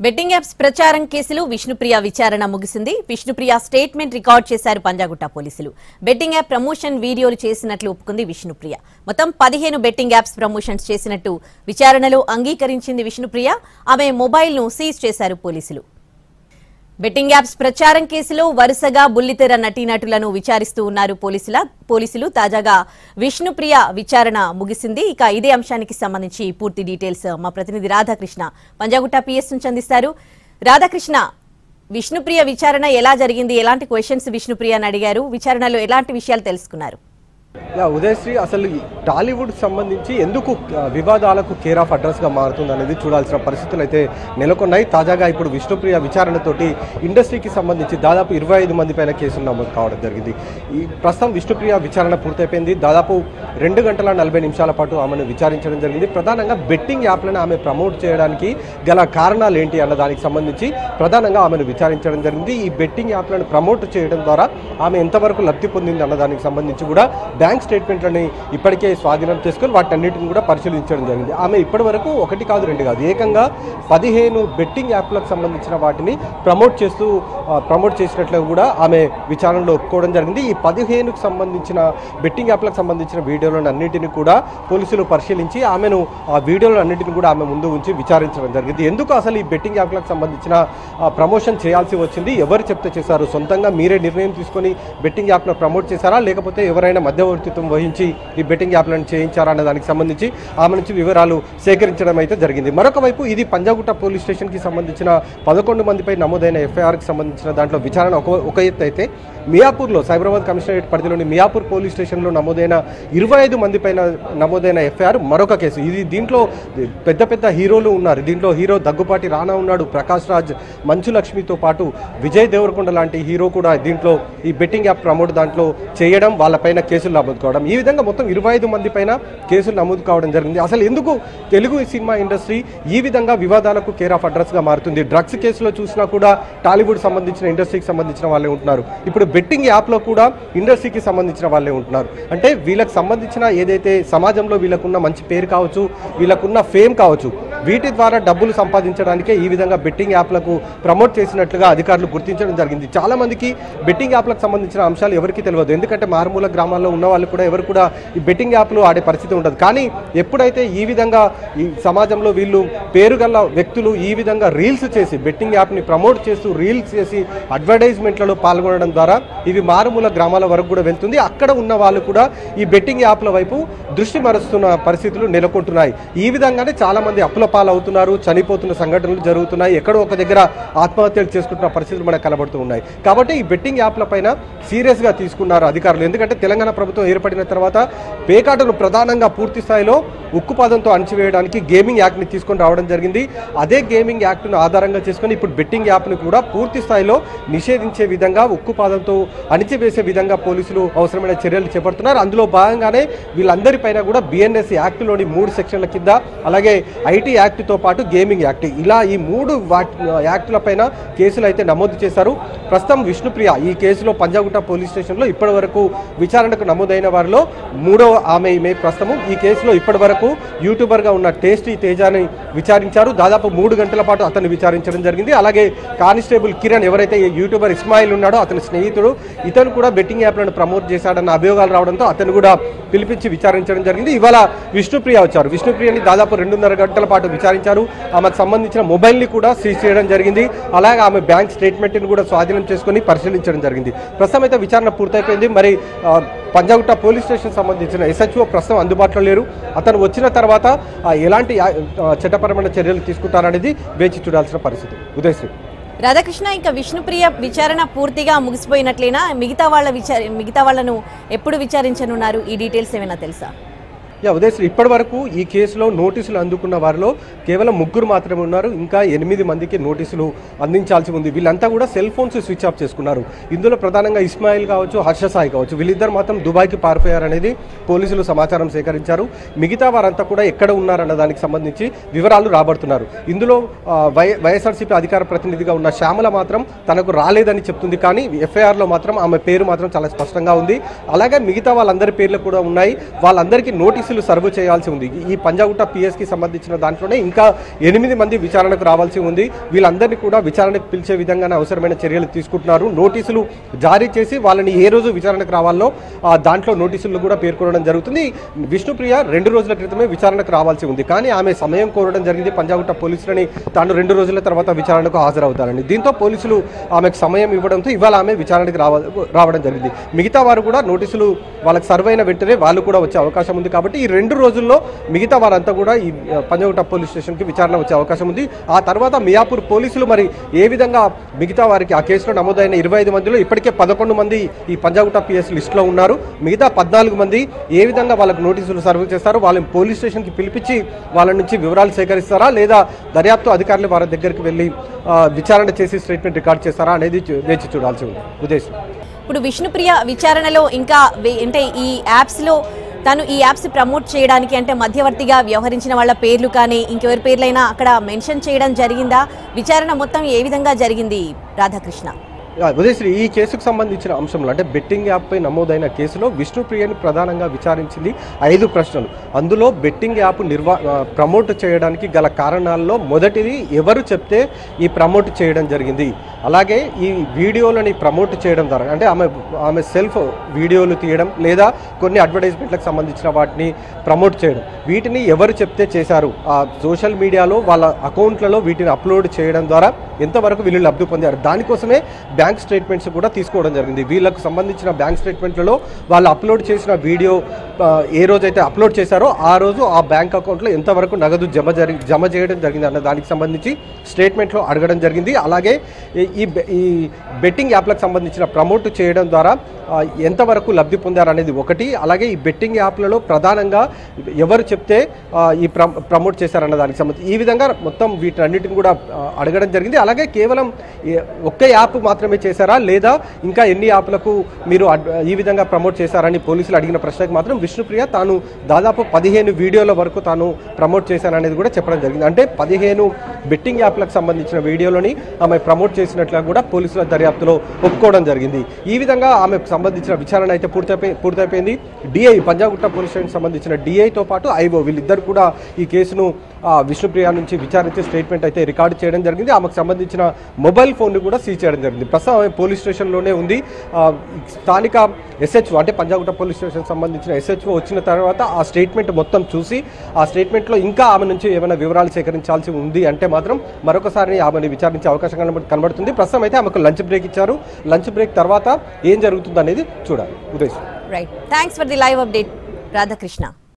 Betting apps ప్రచారం కేసులో విష్ణుప్రియ విచారణ ముగిసింది. విష్ణుప్రియ స్టేట్మెంట్ రికార్డ్ చేశారు పంజాగుట్ట పోలీసులు. బెట్టింగ్ యాప్ ప్రమోషన్ వీడియోలు చేసినట్లు ఒప్పుకుంది విష్ణుప్రియ. మొత్తం 15 బెట్టింగ్ యాప్స్ ప్రమోషన్స్ చేసినట్టు విచారణలో అంగీకరించింది విష్ణుప్రియ. ఆమె మొబైల్ ను సీజ్ చేశారు పోలీసులు. బెట్టింగ్ యాప్స్ ప్రచారం కేసులో వరుసగా బుల్లితెర నటీనటులను విచారిస్తూ ఉన్నారు పోలీసులు. తాజాగా విష్ణుప్రియ విచారణ ముగిసింది. ఇక ఇదే అంశానికి సంబంధించి పూర్తి డీటెయిల్స్ మా ప్రతినిధి రాధాకృష్ణ పంజాగుట్ట పిఎస్ నుంచి అందిస్తారు. రాధాకృష్ణ, విష్ణుప్రియ విచారణ ఎలా జరిగింది? ఎలాంటి క్వశ్చన్స్ విష్ణుప్రియని అడిగారు? విచారణలో ఎలాంటి విషయాలు తెలుసుకున్నారు? ఉదయశ్రీ, అసలు టాలీవుడ్ సంబంధించి ఎందుకు వివాదాలకు కేర్ ఆఫ్ అడ్రస్ గా మారుతుంది అనేది చూడాల్సిన పరిస్థితులు అయితే నెలకొన్నాయి. తాజాగా ఇప్పుడు విష్ణుప్రియ విచారణతోటి ఇండస్ట్రీకి సంబంధించి దాదాపు 25 మంది పైన కేసులు నమోదు కావడం జరిగింది. ఈ ప్రస్తుతం విష్ణుప్రియ విచారణ పూర్తయిపోయింది. దాదాపు 2 గంటల 40 నిమిషాల పాటు ఆమెను విచారించడం జరిగింది. ప్రధానంగా బెట్టింగ్ యాప్లను ఆమె ప్రమోట్ చేయడానికి గల కారణాలు ఏంటి అన్న దానికి సంబంధించి ప్రధానంగా ఆమెను విచారించడం జరిగింది. ఈ బెట్టింగ్ యాప్లను ప్రమోట్ చేయడం ద్వారా ఆమె ఎంతవరకు లబ్ధి పొందింది అన్న దానికి సంబంధించి కూడా బ్యాంక్ స్టేట్మెంట్లని ఇప్పటికే స్వాధీనం చేసుకుని వాటన్నిటిని కూడా పరిశీలించడం జరిగింది. ఆమె ఇప్పటి వరకు 1 కాదు 2 కాదు ఏకంగా 15 బెట్టింగ్ యాప్లకు సంబంధించిన వాటిని ప్రమోట్ చేసినట్లు కూడా ఆమె విచారణలో ఒప్పుకోవడం జరిగింది. ఈ 15కు సంబంధించిన బెట్టింగ్ యాప్లకు సంబంధించిన వీడియోలను అన్నింటినీ కూడా పోలీసులు పరిశీలించి ఆమెను ఆ వీడియోలను అన్నింటినీ కూడా ఆమె ముందు ఉంచి విచారించడం జరిగింది. ఎందుకు అసలు ఈ బెట్టింగ్ యాప్లకు సంబంధించిన ప్రమోషన్ చేయాల్సి వచ్చింది? ఎవరు చెప్తే చేశారు? సొంతంగా మీరే నిర్ణయం తీసుకొని బెట్టింగ్ యాప్ను ప్రమోట్ చేశారా, లేకపోతే ఎవరైనా మధ్యవర్తిత్వం వహించి ఈ బెట్టింగ్ యాప్లను చేయించారా అన్న దానికి సంబంధించి ఆమె నుంచి వివరాలు సేకరించడం అయితే జరిగింది. మరొక వైపు ఇది పంజాగుట్ట పోలీస్ స్టేషన్కి సంబంధించిన 11 మందిపై నమోదైన ఎఫ్ఐఆర్కి సంబంధించిన దాంట్లో విచారణ ఒక ఎత్తు అయితే, మియాపూర్లో సైబరాబాద్ కమిషనరేట్ పరిధిలోని మియాపూర్ పోలీస్ స్టేషన్లో నమోదైన 25 మంది పైన నమోదైన ఎఫ్ఐఆర్ మరొక కేసు. ఇది దీంట్లో పెద్ద హీరోలు ఉన్నారు. దీంట్లో హీరో దగ్గుపాటి రానా ఉన్నాడు, ప్రకాష్ రాజ్, మంచు లక్ష్మితో పాటు విజయ్ దేవరకొండ లాంటి హీరో కూడా దీంట్లో ఈ బెట్టింగ్ యాప్ ప్రమోట్ దాంట్లో చేయడం, వాళ్ళపైన కేసులు నమోదు కావడం, ఈ విధంగా మొత్తం 25 మంది పైన కేసులు నమోదు కావడం జరిగింది. అసలు ఎందుకు తెలుగు సినిమా ఇండస్ట్రీ ఈ విధంగా వివాదాలకు కేర్ ఆఫ్ అడ్రస్ గా మారుతుంది? డ్రగ్స్ కేసులో చూసినా కూడా టాలీవుడ్ సంబంధించిన ఇండస్ట్రీకి సంబంధించిన వాళ్ళే ఉంటున్నారు. ఇప్పుడు బెట్టింగ్ యాప్లో కూడా ఇండస్ట్రీకి సంబంధించిన వాళ్ళే ఉంటున్నారు. అంటే వీళ్ళకి సంబంధించిన ఏదైతే సమాజంలో వీళ్ళకున్న మంచి పేరు కావచ్చు, వీళ్ళకున్న ఫేమ్ కావచ్చు, వీటి ద్వారా డబ్బులు సంపాదించడానికే ఈ విధంగా బెట్టింగ్ యాప్లకు ప్రమోట్ చేసినట్లుగా అధికారులు గుర్తించడం జరిగింది. చాలా మందికి బెట్టింగ్ యాప్లకు సంబంధించిన అంశాలు ఎవరికి తెలియదు. ఎందుకంటే మారుమూల గ్రామాల్లో ఉన్న వాళ్ళు కూడా ఎవరు కూడా ఈ బెట్టింగ్ యాప్లు ఆడే పరిస్థితి ఉండదు. కానీ ఎప్పుడైతే ఈ విధంగా ఈ సమాజంలో వీళ్ళు పేరుగల వ్యక్తులు ఈ విధంగా రీల్స్ చేసి బెట్టింగ్ యాప్ని ప్రమోట్ చేస్తూ రీల్స్ చేసి అడ్వర్టైజ్మెంట్లలో పాల్గొనడం ద్వారా ఇవి మారుమూల గ్రామాల వరకు కూడా వెళ్తుంది. అక్కడ ఉన్న వాళ్ళు కూడా ఈ బెట్టింగ్ యాప్ల వైపు దృష్టి మరుస్తున్న పరిస్థితులు నెలకొంటున్నాయి. ఈ విధంగానే చాలా మంది అప్పుల పాలవుతున్నారు, చనిపోతున్న సంఘటనలు జరుగుతున్నాయి, ఎక్కడో ఒక దగ్గర ఆత్మహత్యలు చేసుకుంటున్న పరిస్థితులు మనకు కనబడుతూ ఉన్నాయి. కాబట్టి ఈ బెట్టింగ్ యాప్ల పైన సీరియస్గా తీసుకున్నారు అధికారులు. ఎందుకంటే తెలంగాణ ప్రభుత్వం ఏర్పడిన తర్వాత పేకాటను ప్రధానంగా పూర్తి స్థాయిలో ఉక్కుపాదంతో అణచివేయడానికి గేమింగ్ యాక్ట్ని తీసుకొని రావడం జరిగింది. అదే గేమింగ్ యాక్ట్ను ఆధారంగా చేసుకొని ఇప్పుడు బెట్టింగ్ యాప్ను కూడా పూర్తి స్థాయిలో నిషేధించే విధంగా ఉక్కుపాదంతో అణిచివేసే విధంగా పోలీసులు అవసరమైన చర్యలు చేపడుతున్నారు. అందులో భాగంగానే వీళ్ళందరిపైన కూడా బిఎన్ఎస్ యాక్ట్లోని 3 సెక్షన్ల కింద, అలాగే ఐటీ యాక్ట్తో పాటు గేమింగ్ యాక్ట్, ఇలా ఈ 3 యాక్టుల పైన కేసులు అయితే నమోదు చేశారు. ప్రస్తుతం విష్ణుప్రియ ఈ కేసులో పంజాగుట్ట పోలీస్ స్టేషన్లో ఇప్పటి వరకు విచారణకు నమోదైన వారిలో 3వ ఆమె ప్రస్తుతం ఈ కేసులో ఇప్పటి వరకు యూట్యూబర్గా ఉన్న టేస్టీ తేజాని విచారించారు. దాదాపు 3 గంటల పాటు అతన్ని విచారించడం జరిగింది. అలాగే కానిస్టేబుల్ కిరణ్, ఎవరైతే యూట్యూబర్ ఇస్మాయిల్ ఉన్నాడో అతని స్నేహితుడు, ఇతను కూడా బెట్టింగ్ యాప్లను ప్రమోట్ చేశాడన్న అభియోగాలు రావడంతో అతను కూడా పిలిపించి విచారించడం జరిగింది. ఇవాళ విష్ణుప్రియ వచ్చారు. విష్ణుప్రియని దాదాపు 2.5 గంటల పాటు విచారించారు. ఆమెకు సంబంధించిన మొబైల్ని కూడా సీజ్ చేయడం జరిగింది. అలాగే ఆమె బ్యాంక్ స్టేట్మెంట్ని కూడా స్వాధీనం చేసుకుని పరిశీలించడం జరిగింది. ప్రస్తుతం అయితే విచారణ పూర్తయిపోయింది. మరి పంజాగుట్ట పోలీస్ స్టేషన్ సంబంధించిన ఎస్హెచ్ఓ ప్రస్తుతం అందుబాటులో లేరు. అతను వచ్చిన తర్వాత ఎలాంటి చట్టపరమైన చర్యలు తీసుకుంటారనేది వేచి చూడాల్సిన పరిస్థితి. ఉదయశ్రీ. రాధాకృష్ణ, ఇంకా విష్ణుప్రియ విచారణ పూర్తిగా ముగిసిపోయినట్లేనా? మిగతా వాళ్ళను ఎప్పుడు విచారించనున్నారు? ఈ డీటెయిల్స్ ఏమైనా తెలుసా? ఉదయశ్రీ, ఇప్పటి వరకు ఈ కేసులో నోటీసులు అందుకున్న వారిలో కేవలం 3 మాత్రమే ఉన్నారు. ఇంకా 8 మందికి నోటీసులు అందించాల్సి ఉంది. వీళ్ళంతా కూడా సెల్ ఫోన్స్ స్విచ్ ఆఫ్ చేసుకున్నారు. ఇందులో ప్రధానంగా ఇస్మాయిల్ కావచ్చు, హర్ష సాయి కావచ్చు, వీళ్ళిద్దరు మాత్రం దుబాయ్కి పారిపోయారనేది పోలీసులు సమాచారం సేకరించారు. మిగతా వారంతా కూడా ఎక్కడ ఉన్నారన్న దానికి సంబంధించి వివరాలు రాబడుతున్నారు. ఇందులో వైఎస్ఆర్సీపీ అధికార ప్రతినిధిగా ఉన్న శ్యామల మాత్రం తనకు రాలేదని చెప్తుంది. కానీ ఎఫ్ఐఆర్లో మాత్రం ఆమె పేరు మాత్రం చాలా స్పష్టంగా ఉంది. అలాగే మిగతా వాళ్ళందరి పేర్లు కూడా ఉన్నాయి. వాళ్ళందరికీ నోటీసులు నోటీసులు సర్వ్ చేయాల్సి ఉంది. ఈ పంజాగుట్ట పిఎస్కి సంబంధించిన దాంట్లోనే ఇంకా 8 మంది విచారణకు రావాల్సి ఉంది. వీళ్ళందరినీ కూడా విచారణకు పిలిచే విధంగానే అవసరమైన చర్యలు తీసుకుంటున్నారు. నోటీసులు జారీ చేసి వాళ్ళని ఏ రోజు విచారణకు రావాలో దాంట్లో నోటీసులు కూడా పేర్కొనడం జరుగుతుంది. విష్ణుప్రియ 2 రోజుల క్రితమే విచారణకు రావాల్సి ఉంది. కానీ ఆమె సమయం కోరడం జరిగింది పంజాగుట్ట పోలీసులని, తాను 2 రోజుల తర్వాత విచారణకు హాజరవుతారని. దీంతో పోలీసులు ఆమెకు సమయం ఇవ్వడంతో ఇవాళ ఆమె విచారణకు రావడం జరిగింది. మిగతా వారు కూడా నోటీసులు వాళ్ళకి సర్వ్ అయిన వెంటనే వాళ్ళు కూడా వచ్చే అవకాశం ఉంది. కాబట్టి ఈ 2 రోజుల్లో మిగతా వారంతా కూడా ఈ పంజాగుట్ట పోలీస్ స్టేషన్కి విచారణ వచ్చే అవకాశం ఉంది. ఆ తర్వాత మియాపూర్ పోలీసులు మరి ఏ విధంగా మిగతా వారికి ఆ కేసులో నమోదైన 25 మందిలో ఇప్పటికే 11 మంది ఈ పంజాగుట్ట పిఎస్ లిస్టులో ఉన్నారు. మిగతా 14 మంది ఏ విధంగా వాళ్ళకు నోటీసులు సర్వ్ చేస్తారో, వాళ్ళని పోలీస్ స్టేషన్కి పిలిపించి వాళ్ళ నుంచి వివరాలు సేకరిస్తారా లేదా దర్యాప్తు అధికారులు వారి దగ్గరికి వెళ్ళి విచారణ చేసి స్టేట్మెంట్ రికార్డ్ చేస్తారా అనేది వేచి చూడాల్సి ఉంది. ఉద్దేశం ఇప్పుడు విష్ణుప్రియ విచారణలో ఇంకా అంటే ఈ యాప్స్లో తను ఈ యాప్స్ ప్రమోట్ చేయడానికి అంటే మధ్యవర్తిగా వ్యవహరించిన వాళ్ళ పేర్లు కానీ ఇంకెవరి పేర్లైనా అక్కడ మెన్షన్ చేయడం జరిగిందా? విచారణ మొత్తం ఏ విధంగా జరిగింది రాధాకృష్ణ? ఉదయశ్రీ, ఈ కేసుకు సంబంధించిన అంశంలో అంటే బెట్టింగ్ యాప్పై నమోదైన కేసులో విష్ణుప్రియని ప్రధానంగా విచారించింది 5 ప్రశ్నలు. అందులో బెట్టింగ్ యాప్ ప్రమోట్ చేయడానికి గల కారణాల్లో మొదటిది ఎవరు చెప్తే ఈ ప్రమోట్ చేయడం జరిగింది, అలాగే ఈ వీడియోలని ప్రమోట్ చేయడం ద్వారా అంటే ఆమె సెల్ఫ్ వీడియోలు తీయడం లేదా కొన్ని అడ్వర్టైజ్మెంట్లకు సంబంధించిన వాటిని ప్రమోట్ చేయడం, వీటిని ఎవరు చెప్తే చేశారు, ఆ సోషల్ మీడియాలో వాళ్ళ అకౌంట్లలో వీటిని అప్లోడ్ చేయడం ద్వారా ఎంతవరకు వీళ్ళు లబ్ధి పొందారు, దానికోసమే బ్యాంక్ స్టేట్మెంట్స్ కూడా తీసుకోవడం జరిగింది. వీళ్ళకు సంబంధించిన బ్యాంక్ స్టేట్మెంట్లలో వాళ్ళు అప్లోడ్ చేసిన వీడియో ఏ రోజైతే అప్లోడ్ చేశారో ఆ రోజు ఆ బ్యాంక్ అకౌంట్లో ఎంతవరకు నగదు జమ చేయడం జరిగింది అన్న దానికి సంబంధించి స్టేట్మెంట్లో అడగడం జరిగింది. అలాగే ఈ బెట్టింగ్ యాప్లకు సంబంధించిన ప్రమోట్ చేయడం ద్వారా ఎంతవరకు లబ్ధి పొందారు అనేది ఒకటి, అలాగే ఈ బెట్టింగ్ యాప్లలో ప్రధానంగా ఎవరు చెప్తే ఈ ప్రమోట్ చేశారన్న దానికి సంబంధించి ఈ విధంగా మొత్తం వీటన్నిటిని కూడా అడగడం జరిగింది. అలాగే కేవలం ఒక్క యాప్ మాత్రమే చేశారా లేదా ఇంకా ఎన్ని యాప్లకు మీరు ఈ విధంగా ప్రమోట్ చేశారని పోలీసులు అడిగిన ప్రశ్నకు మాత్రం విష్ణుప్రియ తాను దాదాపు 15 వీడియోల వరకు తాను ప్రమోట్ చేశాననేది కూడా చెప్పడం జరిగింది. అంటే 15 బెట్టింగ్ యాప్లకు సంబంధించిన వీడియోలని ఆమె ప్రమోట్ చేసినట్లుగా కూడా పోలీసుల దర్యాప్తులో ఒప్పుకోవడం జరిగింది. ఈ విధంగా ఆమెకు సంబంధించిన విచారణ అయితే పూర్తయిపోయింది. డిఐ పంజాగుట్ట పోలీస్ స్టేషన్కి సంబంధించిన డిఐతో పాటు ఐఓ వీళ్ళిద్దరు కూడా ఈ కేసును విష్ణుప్రియ నుంచి విచారించి స్టేట్మెంట్ అయితే రికార్డు చేయడం జరిగింది. ఆమెకు సంబంధించిన మొబైల్ ఫోన్ను కూడా సీజ్ చేయడం జరిగింది. ప్రస్తుతం ఆమె పోలీస్ స్టేషన్లోనే ఉంది. స్థానిక ఎస్హెచ్ఓ అంటే పంజాగుట్ట పోలీస్ స్టేషన్ సంబంధించిన ఎస్హెచ్ఓ వచ్చిన తర్వాత ఆ స్టేట్మెంట్ మొత్తం చూసి ఆ స్టేట్మెంట్లో ఇంకా ఆమె నుంచి ఏమైనా వివరాలు సేకరించాల్సి ఉంది అంటే మాత్రం మరొకసారి ఆమెను విచారించే అవకాశం కనబడుతుంది. ప్రస్తుతం అయితే ఆమెకు లంచ్ బ్రేక్ ఇచ్చారు. లంచ్ బ్రేక్ తర్వాత ఏం జరుగుతుంది అనేది చూడాలి. Uday, right, thanks for the live update Radhakrishna.